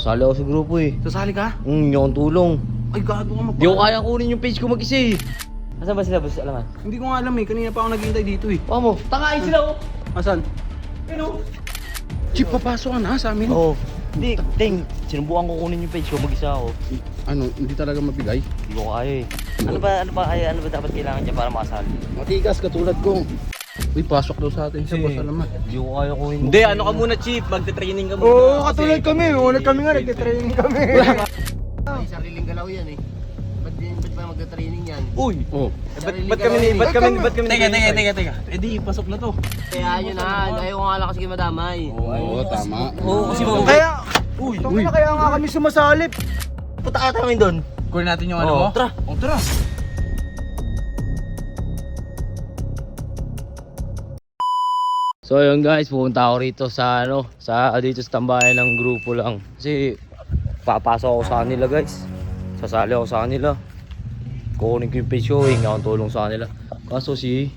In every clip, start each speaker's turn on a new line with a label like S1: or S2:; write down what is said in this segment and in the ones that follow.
S1: Sasali ako sa grupo eh.
S2: Sasali ka?
S1: Hindi akong tulong.
S2: Ay, gago ka
S1: Di ko kaya kunin yung page ko mag-isa eh. Asan ba sila, boss? Alaman?
S2: Hindi ko nga alam eh. Kanina pa ako naghihintay dito eh.
S1: Baka mo, takain sila oh.
S2: Asan?
S1: Ano?
S2: Chip, papasok ka na sa amin.
S1: Oo. Hindi, Ting. Sinubukan ko kunin yung page ko mag-isa ako.
S2: Ano, hindi talaga mabigay?
S1: Hindi ko kaya eh. Ano ba dapat kailangan niya para makasali?
S2: Matigas katulad ko. Uy, pasok daw sa atin siya, boss alamat.
S1: Hindi ko kaya kunin.
S3: Hindi, ano ka muna, Chief? Magte-training ka muna.
S2: Oo, katulad kami. Una kami nga, nagtitraining kami.
S4: May sariling galaw yan eh. Ba't ba magta-training yan?
S3: Uy!
S2: Oh.
S3: Ba't kami Teka. Eh di, pasok na to.
S4: Kaya yun na, ayaw ko nga lang kasi kayo madamay.
S2: Oo, tama.
S3: Oo, kasi
S2: Kaya, uy, kaya nga kami sumasalip.
S1: Punta kaya kami doon.
S3: Kunin natin yung ano
S1: Oo,
S3: mo?
S1: tara.
S3: Oh, tara.
S1: So ayun guys, pupunta ako rito sa dito sa tambayan ng grupo lang. Kasi papasok ako sa kanila guys. Sasali ako sa kanila. Kukunin ko yung page ko, hingi akong tulong sa kanila. Kaso si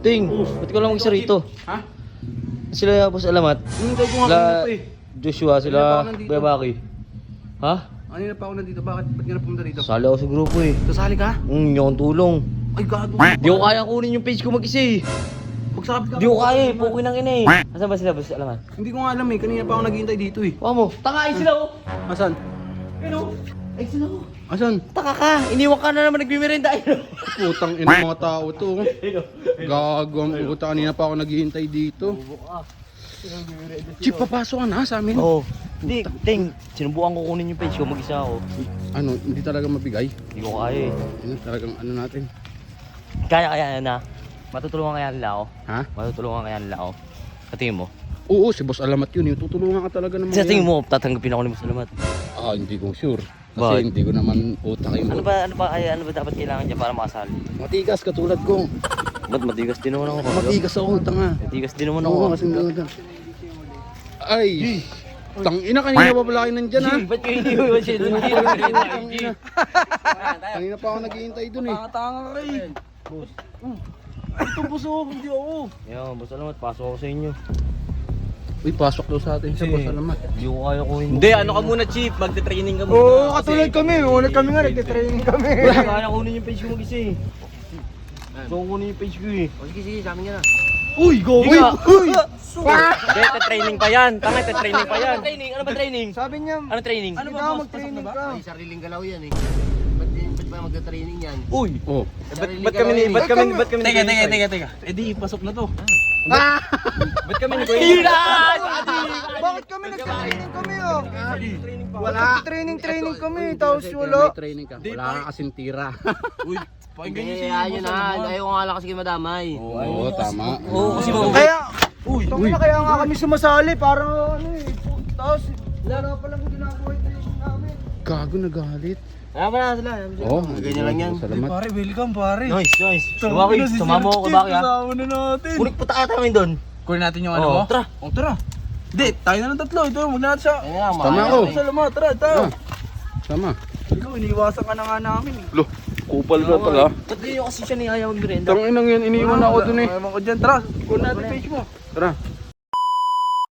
S1: Ting, ba't ko lang mag-isa rito?
S2: Ha?
S1: Sila Boss Alamat,
S2: Hinintay ko nga
S1: sila
S2: kanina eh.
S1: Joshua,
S2: Kanina pa
S1: sila
S2: ako nandito.
S1: Bebaki. Ha?
S2: Kanina pa ako nandito, bakit ka na pumunta dito?
S1: Sasali ako sa grupo eh.
S2: Sasali ka?
S1: Hingi akong tulong.
S2: Ay, gago ka.
S1: Di ko kaya kunin yung page ko mag-isa eh.
S2: Magsakap ka.
S1: Di ko kaya eh, pukin ng ina eh. Asan ba sila Boss Alamat?
S2: Hindi ko nga alam eh, kanina pa ako naghihintay dito eh.
S1: Baka mo, takain sila oh.
S2: Asan?
S1: Ano? Ay sila oh.
S2: Asan?
S1: Taka ka, iniwan ka na naman nagbimirenda.
S2: Putang ina mga tao to. Gago ang puta, kanina pa ako naghihintay dito. Chip, papasok ka na sa amin.
S1: Oo. Hindi, Ting, sinubukan ko kunin yung page ko mag-isa ako.
S2: Ano, hindi talaga mabigay?
S1: Hindi ko kaya eh.
S2: Ano talagang ano natin?
S1: Kaya na. Matutulungan kaya nila ako.
S2: Ha?
S1: Matutulungan kaya nila ako. Sa tingin mo?
S2: Oo, si Boss Alamat yun. Yung tutulungan ka talaga naman.
S1: Sa tingin mo, tatanggapin ako ni Boss Alamat.
S2: Ah, hindi ko sure. Kasi
S1: Bakit?
S2: hindi ko naman utak yung...
S1: Ano ba dapat kailangan niya para makasali?
S2: Matigas katulad ko.
S1: Ba't matigas din naman ako?
S2: Matigas ako, tanga.
S1: Matigas din naman
S2: Oo,
S1: ako.
S2: kasing ganda. Ay! Tangina, kanina pa pala kayo nandyan ha?
S1: Ba't kayo hindi mo siya doon?
S2: Tangina. Kanina pa ako naghihintay dun eh.
S3: Tanga ka eh. Ito buso, hindi ako.
S1: Yo, Boss Alamat, pasok ako sa inyo.
S2: Uy, pasok daw sa atin siya, Boss Alamat.
S1: Hindi ko kaya kunin.
S3: Hindi, ano ka muna, Chief? Magte-training ka muna.
S2: Oo, katulad kami. Una kami nga, nagtitraining kami.
S1: Wala kaya kunin yung page ko mag-isa eh. Gusto ko kunin yung page ko eh.
S4: O sige, sa amin yan na.
S2: Uy, go!
S1: Uy!
S2: Uy!
S3: Hindi, training pa yan. Tanga, training pa yan.
S1: Ano ba training?
S2: Sabi niya,
S1: Ano training?
S2: ano ba, mag-training ka.
S4: May sariling galaw yan eh. Ba't ba magta-training yan?
S3: Uy!
S2: Oh.
S3: Ba't kami Teka. Eh di, pasok na to. Ba't kami
S2: Bakit kami nagtitraining kami oh? Wala. Training kami, tapos wala.
S4: May training ka.
S2: Wala ka kasing tira.
S3: Uy, pakinggan niyo si
S4: Kaya yun
S3: Boss
S4: na,
S3: Alamat.
S4: ayaw ko nga lang kasi kayo madamay.
S2: Oo, tama.
S3: Oo, kasi
S2: Kaya, kaya nga kami sumasali, parang ano eh. Tapos, wala pa lang ginagawa yung training namin. Gago, nagalit.
S4: Kaya pa na sila.
S2: Oo,
S4: Ganyan lang yan.
S2: Salamat.
S3: Pare, welcome pare.
S1: Nice. Sumaki, sumama ko Kabaki ha.
S3: Kasama na natin.
S1: Kunik punta kaya kami doon.
S3: Kunin natin yung ano
S1: Oo,
S3: mo?
S1: tara.
S3: Oh, tara. Hindi, tayo na ng tatlo. Ito, wag na natin siya.
S4: Kaya nga,
S2: Tama ako.
S3: Salamat, tara, tayo.
S2: Sama.
S3: Ikaw, iniwasan ka na nga namin.
S2: Lo, kupal ka pala.
S1: Ba't ganyan kasi siya ni ayaw mag-merenda?
S2: Tangin lang yan, iniwan ako dun eh.
S3: Ayaw ko dyan, tara. Kunin natin page mo.
S2: Tara.